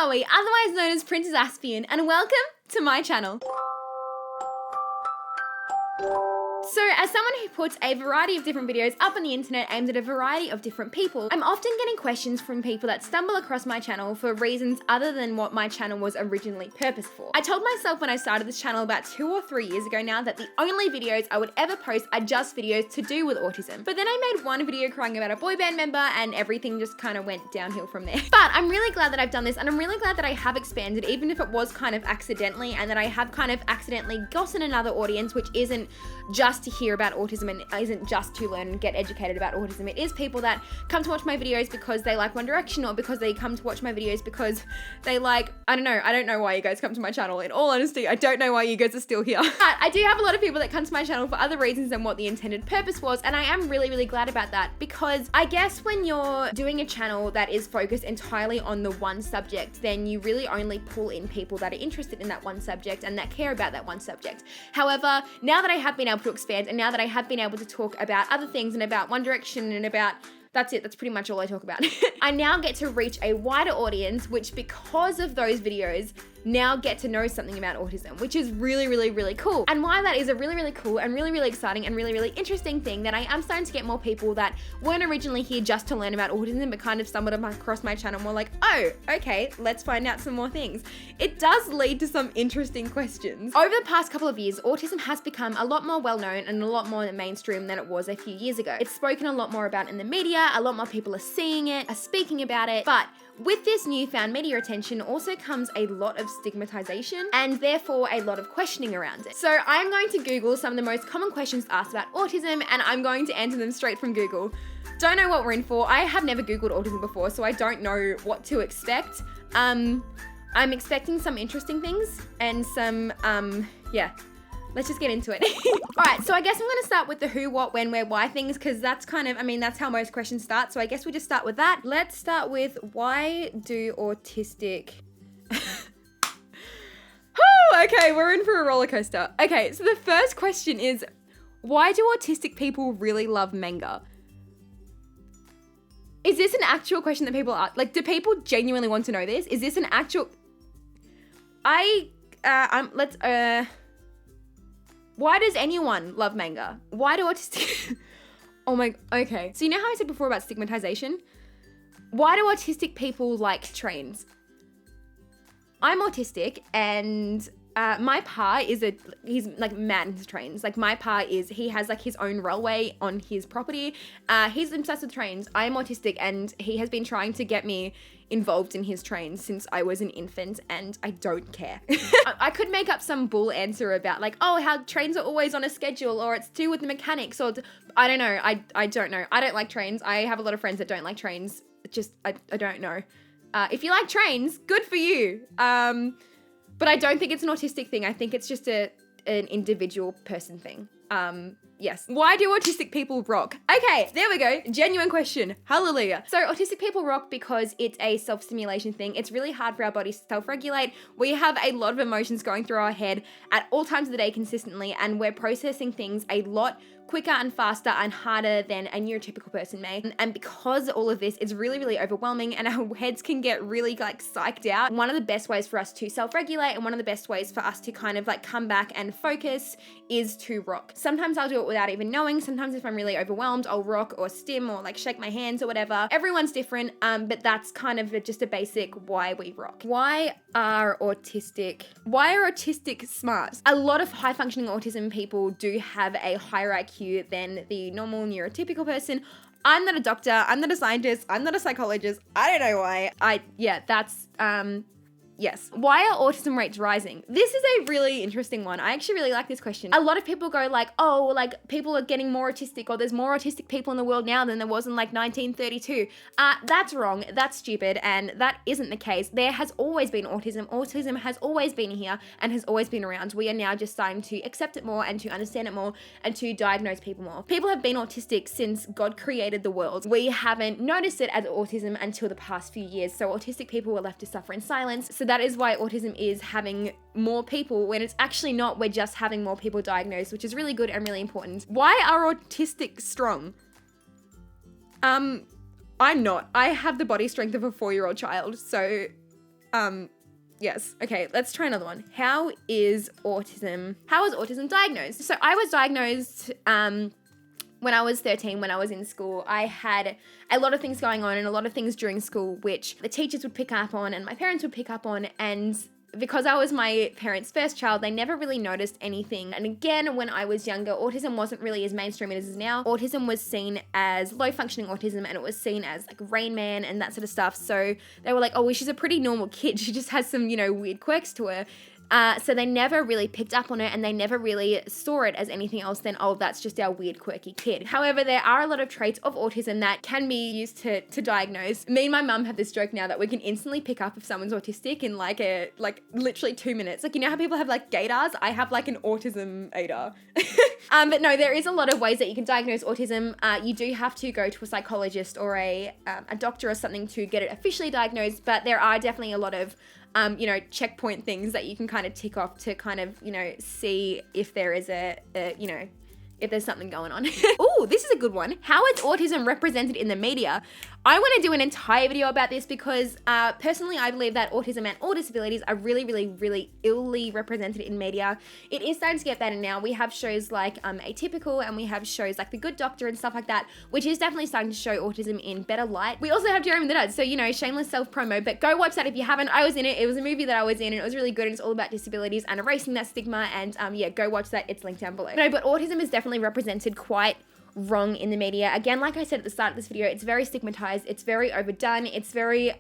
Chloe, otherwise known as Princess Aspian, and welcome to my channel. So, as someone who puts a variety of different videos up on the internet aimed at a variety of different people, I'm often getting questions from people that stumble across my channel for reasons other than what my channel was originally purposed for. I told myself when I started this channel about 2 or 3 years ago now that the only videos I would ever post are just videos to do with autism. But then I made one video crying about a boy band member and everything just kind of went downhill from there. But I'm really glad that I've done this, and I'm really glad that I have expanded, even if it was kind of accidentally, and that I have kind of accidentally gotten another audience which isn't just to hear about autism and isn't just to learn and get educated about autism. It is people that come to watch my videos because they like One Direction, or because they come to watch my videos because they like, I don't know why you guys come to my channel. In all honesty, I don't know why you guys are still here. But I do have a lot of people that come to my channel for other reasons than what the intended purpose was, and I am really, really glad about that, because I guess when you're doing a channel that is focused entirely on the one subject, then you really only pull in people that are interested in that one subject and that care about that one subject. However, now that I have been able to expand, and now that I have been able to talk about other things and about One Direction and about, that's it, that's pretty much all I talk about. I now get to reach a wider audience, which because of those videos, now get to know something about autism, which is really, really, really cool. And why that is a really, really cool and really, really exciting and really, really interesting thing, that I am starting to get more people that weren't originally here just to learn about autism, but kind of stumbled across my channel more like, oh, okay, let's find out some more things. It does lead to some interesting questions. Over the past couple of years, autism has become a lot more well-known and a lot more mainstream than it was a few years ago. It's spoken a lot more about in the media, a lot more people are seeing it, are speaking about it, but with this newfound media attention also comes a lot of stigmatization and therefore a lot of questioning around it. So I'm going to Google some of the most common questions asked about autism, and I'm going to answer them straight from Google. Don't know what we're in for. I have never Googled autism before, so I don't know what to expect. I'm expecting some interesting things and some, yeah. Let's just get into it. All right, so I guess I'm gonna start with the who, what, when, where, why things, because that's kind of, I mean, that's how most questions start. So I guess we just start with that. Let's start with, why do autistic... Oh, okay, we're in for a roller coaster. Okay, so the first question is, why do autistic people really love manga? Is this an actual question that people ask? Like, do people genuinely want to know this? Is this an actual... Why does anyone love manga? Why do autistic... Oh my... Okay. So you know how I said before about stigmatization? Why do autistic people like trains? I'm autistic, and my pa is he's like mad into trains. Like my pa he has like his own railway on his property. He's obsessed with trains. I am autistic, and he has been trying to get me involved in his trains since I was an infant, and I don't care. I could make up some bull answer about like, oh, how trains are always on a schedule, or it's to do with the mechanics, or I don't know. I don't know. I don't like trains. I have a lot of friends that don't like trains. I don't know. If you like trains, good for you. But I don't think it's an autistic thing. I think it's just an individual person thing. Yes. Why do autistic people rock? Okay, there we go. Genuine question. Hallelujah. So autistic people rock because it's a self-stimulation thing. It's really hard for our bodies to self-regulate. We have a lot of emotions going through our head at all times of the day consistently, and we're processing things a lot quicker and faster and harder than a neurotypical person may. And because all of this is really, really overwhelming, and our heads can get really like psyched out, one of the best ways for us to self-regulate and one of the best ways for us to kind of like come back and focus is to rock. Sometimes I'll do it without even knowing. Sometimes if I'm really overwhelmed, I'll rock or stim or like shake my hands or whatever. Everyone's different, but that's kind of just a basic why we rock. Why are autistic smart? A lot of high functioning autism people do have a higher IQ than the normal neurotypical person. I'm not a doctor, I'm not a scientist, I'm not a psychologist. I don't know why. Yes. Why are autism rates rising? This is a really interesting one. I actually really like this question. A lot of people go like, oh, like people are getting more autistic, or there's more autistic people in the world now than there was in like 1932. That's wrong. That's stupid. And that isn't the case. There has always been autism. Autism has always been here and has always been around. We are now just starting to accept it more and to understand it more and to diagnose people more. People have been autistic since God created the world. We haven't noticed it as autism until the past few years. So autistic people were left to suffer in silence. So that is why autism is having more people when it's actually not. We're just having more people diagnosed, which is really good and really important. Why are autistic strong? I'm not. I have the body strength of a 4-year-old child, so Yes. Okay, let's try another one. How is autism diagnosed? So I was diagnosed when I was 13, when I was in school. I had a lot of things going on and a lot of things during school which the teachers would pick up on and my parents would pick up on, and because I was my parents' first child, they never really noticed anything. And again, when I was younger, autism wasn't really as mainstream as it is now. Autism was seen as low-functioning autism, and it was seen as like Rain Man and that sort of stuff. So they were like, oh, well, she's a pretty normal kid. She just has some, weird quirks to her. So they never really picked up on it, and they never really saw it as anything else than, oh, that's just our weird, quirky kid. However, there are a lot of traits of autism that can be used to diagnose. Me and my mum have this joke now that we can instantly pick up if someone's autistic in literally 2 minutes. Like, you know how people have like gaydars? I have like an autism ADAR. But no, there is a lot of ways that you can diagnose autism. You do have to go to a psychologist or a doctor or something to get it officially diagnosed, but there are definitely a lot of checkpoint things that you can kind of tick off to kind of, see if there is if there's something going on. Oh, this is a good one. How is autism represented in the media? I want to do an entire video about this because personally I believe that autism and all disabilities are really, really, really illy represented in media. It is starting to get better now. We have shows like Atypical, and we have shows like The Good Doctor and stuff like that, which is definitely starting to show autism in better light. We also have Jeremy the Dad, so shameless self-promo, but go watch that if you haven't. I was in it. It was a movie that I was in, and it was really good, and it's all about disabilities and erasing that stigma, and go watch that. It's linked down below. No, but autism is definitely represented quite wrong in the media. Again, like I said at the start of this video, it's very stigmatized, it's very overdone, it's very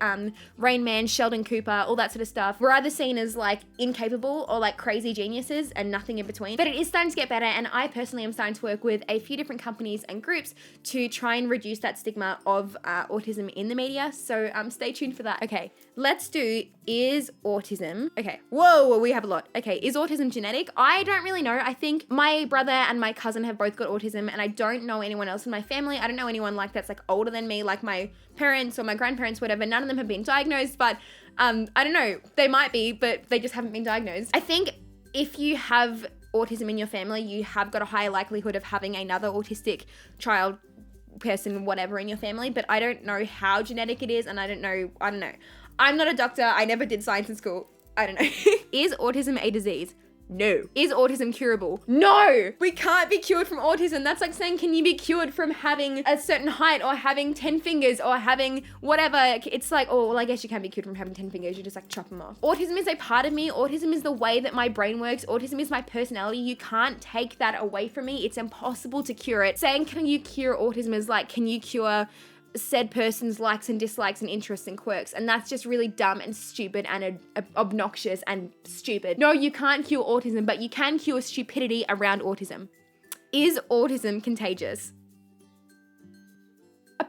Rain Man, Sheldon Cooper, all that sort of stuff. We're either seen as like incapable or like crazy geniuses and nothing in between. But it is starting to get better, and I personally am starting to work with a few different companies and groups to try and reduce that stigma of autism in the media. So stay tuned for that. Okay, let's do, is autism, okay, whoa, we have a lot. Okay, is autism genetic? I don't really know. I think my brother and my cousin have both got autism, and I don't know anyone else in my family. I don't know anyone like that's like older than me, like my parents or my grandparents, whatever. None of them have been diagnosed, but I don't know. They might be, but they just haven't been diagnosed. I think if you have autism in your family, you have got a higher likelihood of having another autistic child, person, whatever in your family, but I don't know how genetic it is, and I don't know. I'm not a doctor. I never did science in school. I don't know. Is autism a disease? No. Is autism curable? No! We can't be cured from autism. That's like saying, can you be cured from having a certain height or having 10 fingers or having whatever? It's like, oh, well, I guess you can be cured from having 10 fingers. You just like chop them off. Autism is a part of me. Autism is the way that my brain works. Autism is my personality. You can't take that away from me. It's impossible to cure it. Saying, can you cure autism is like, can you cure said person's likes and dislikes and interests and quirks, and that's just really dumb and stupid and obnoxious and stupid. No, you can't cure autism, but you can cure stupidity around autism. Is autism contagious?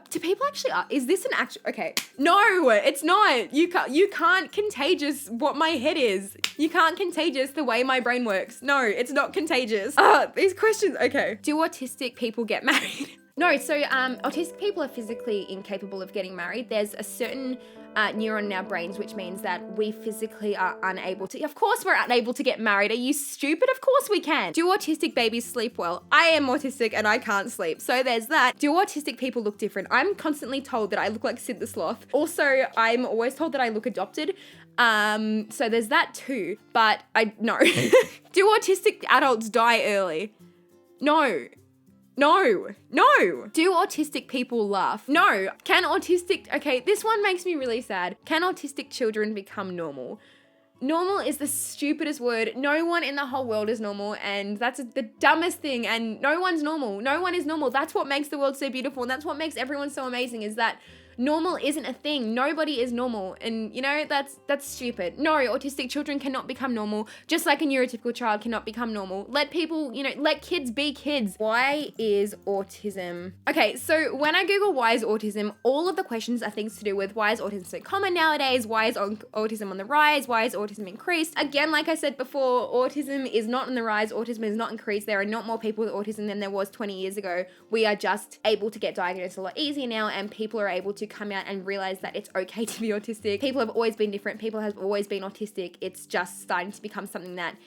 Do people actually is this an actual, okay, no, it's not. You can't contagious what my head is. You can't contagious the way my brain works. No, it's not contagious. These questions, okay. Do autistic people get married? No, so autistic people are physically incapable of getting married. There's a certain neuron in our brains, which means that we physically are unable to, of course we're unable to get married. Are you stupid? Of course we can. Do autistic babies sleep well? I am autistic and I can't sleep. So there's that. Do autistic people look different? I'm constantly told that I look like Sid the Sloth. Also, I'm always told that I look adopted. So there's that too, but no. Do autistic adults die early? No. No. Do autistic people laugh? No. Okay, this one makes me really sad. Can autistic children become normal? Normal is the stupidest word. No one in the whole world is normal, and that's the dumbest thing, and no one's normal. No one is normal. That's what makes the world so beautiful, and that's what makes everyone so amazing, is that normal isn't a thing. Nobody is normal, and that's stupid. No, autistic children cannot become normal, just like a neurotypical child cannot become normal. Let people, let kids be kids. Why is autism? Okay, so when I Google why is autism, all of the questions are things to do with why is autism so common nowadays? Why is autism on the rise? Why is autism increased? Again, like I said before, autism is not on the rise. Autism is not increased. There are not more people with autism than there was 20 years ago. We are just able to get diagnosed a lot easier now, and people are able to come out and realize that it's okay to be autistic. People have always been different. People have always been autistic. It's just starting to become something that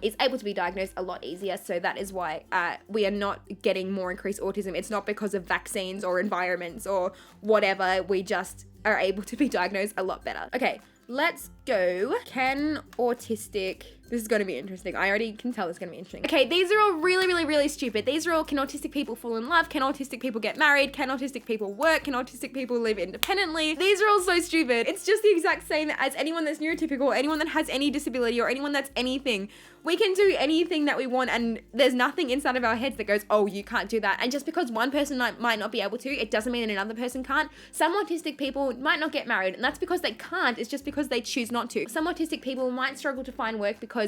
is able to be diagnosed a lot easier. So that is why we are not getting more increased autism. It's not because of vaccines or environments or whatever. We just are able to be diagnosed a lot better. Okay. let's go. Can autistic... This is going to be interesting. I already can tell it's going to be interesting. Okay, these are all really, really, really stupid. These are all, can autistic people fall in love? Can autistic people get married? Can autistic people work? Can autistic people live independently? These are all so stupid. It's just the exact same as anyone that's neurotypical, anyone that has any disability, or anyone that's anything. We can do anything that we want, and there's nothing inside of our heads that goes, oh, you can't do that. And just because one person might not be able to, it doesn't mean that another person can't. Some autistic people might not get married, and that's because they can't. It's just because they choose not to. Some autistic people might struggle to find work because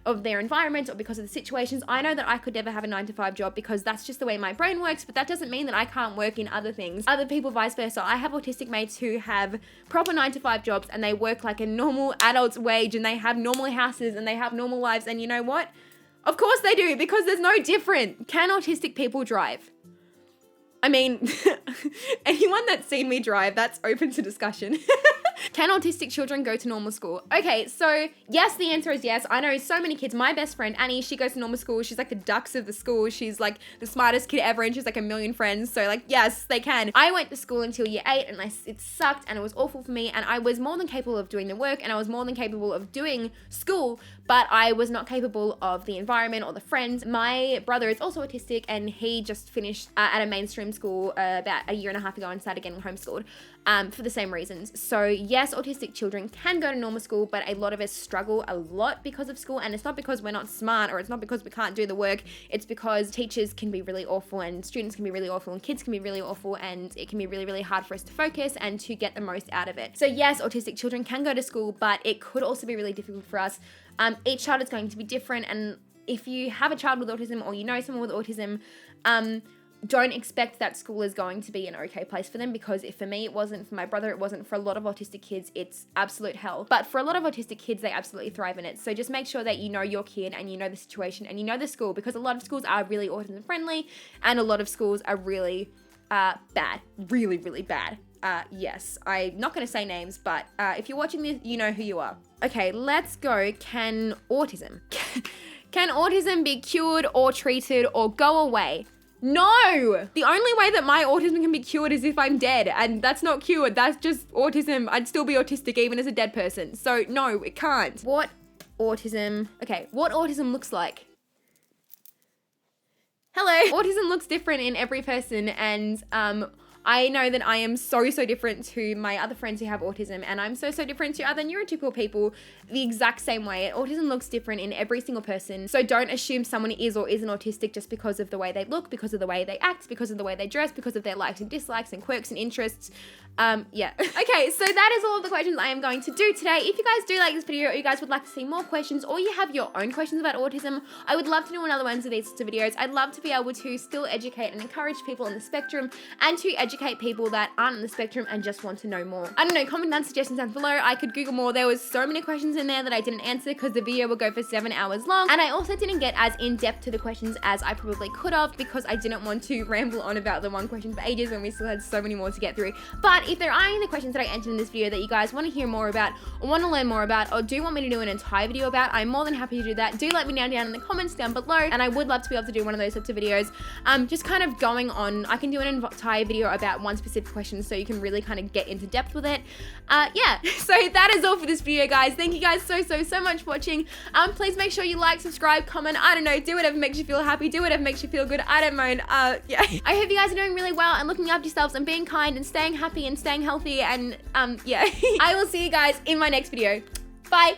of their environment or because of the situations. I know that I could never have a 9-to-5 job because that's just the way my brain works, but that doesn't mean that I can't work in other things. Other people, vice versa. I have autistic mates who have proper 9-to-5 jobs, and they work like a normal adult's wage, and they have normal houses, and they have normal lives, and you know what? Of course they do, because there's no different. Can autistic people drive? I mean, anyone that's seen me drive, that's open to discussion. Can autistic children go to normal school? Okay, so yes, the answer is yes. I know so many kids. My best friend, Annie, she goes to normal school. She's like the dux of the school. She's like the smartest kid ever, and she's like a million friends. So like, yes, they can. I went to school until year 8, and it sucked, and it was awful for me, and I was more than capable of doing the work, and I was more than capable of doing school, but I was not capable of the environment or the friends. My brother is also autistic, and he just finished at a mainstream school about a year and a half ago and started getting homeschooled for the same reasons. So yes, autistic children can go to normal school, but a lot of us struggle a lot because of school, and it's not because we're not smart, or it's not because we can't do the work. It's because teachers can be really awful, and students can be really awful, and kids can be really awful, and it can be really, really hard for us to focus and to get the most out of it. So yes, autistic children can go to school, but it could also be really difficult for us. Each child is going to be different, and if you have a child with autism, or you know someone with autism, don't expect that school is going to be an okay place for them, because if for me it wasn't, for my brother it wasn't, for a lot of autistic kids it's absolute hell. But for a lot of autistic kids, they absolutely thrive in it. So just make sure that you know your kid, and you know the situation, and you know the school, because a lot of schools are really autism friendly, and a lot of schools are really bad, really, really bad. Yes, I'm not going to say names, but if you're watching this, you know who you are. Okay, let's go. Can autism be cured or treated or go away? No! The only way that my autism can be cured is if I'm dead, and that's not cured. That's just autism. I'd still be autistic even as a dead person. So no, it can't. What autism looks like? Hello. Autism looks different in every person, and I know that I am so different to my other friends who have autism, and I'm so different to other neurotypical people the exact same way. Autism looks different in every single person, so don't assume someone is or isn't autistic just because of the way they look, because of the way they act, because of the way they dress, because of their likes and dislikes and quirks and interests. Yeah. Okay, so that is all of the questions I am going to do today. If you guys do like this video, or you guys would like to see more questions, or you have your own questions about autism, I would love to do another one of these sorts of videos. I'd love to be able to still educate and encourage people on the spectrum, and to educate people that aren't on the spectrum and just want to know more. I don't know, comment down suggestions down below. I could Google more. There was so many questions in there that I didn't answer because the video will go for 7 hours long, and I also didn't get as in-depth to the questions as I probably could have, because I didn't want to ramble on about the one question for ages when we still had so many more to get through. But if there are any questions that I answered in this video that you guys want to hear more about, or want to learn more about, or do want me to do an entire video about, I'm more than happy to do that. Do let me know down in the comments down below, and I would love to be able to do one of those types of videos. Just kind of going on, I can do an entire video about one specific question, so you can really kind of get into depth with it. Yeah, so that is all for this video, guys. Thank you guys so much for watching. Please make sure you like, subscribe, comment, I don't know, do whatever makes you feel happy, do whatever makes you feel good, I don't mind. Yeah. I hope you guys are doing really well and looking after yourselves and being kind and staying happy and staying healthy, and yeah. I will see you guys in my next video. Bye.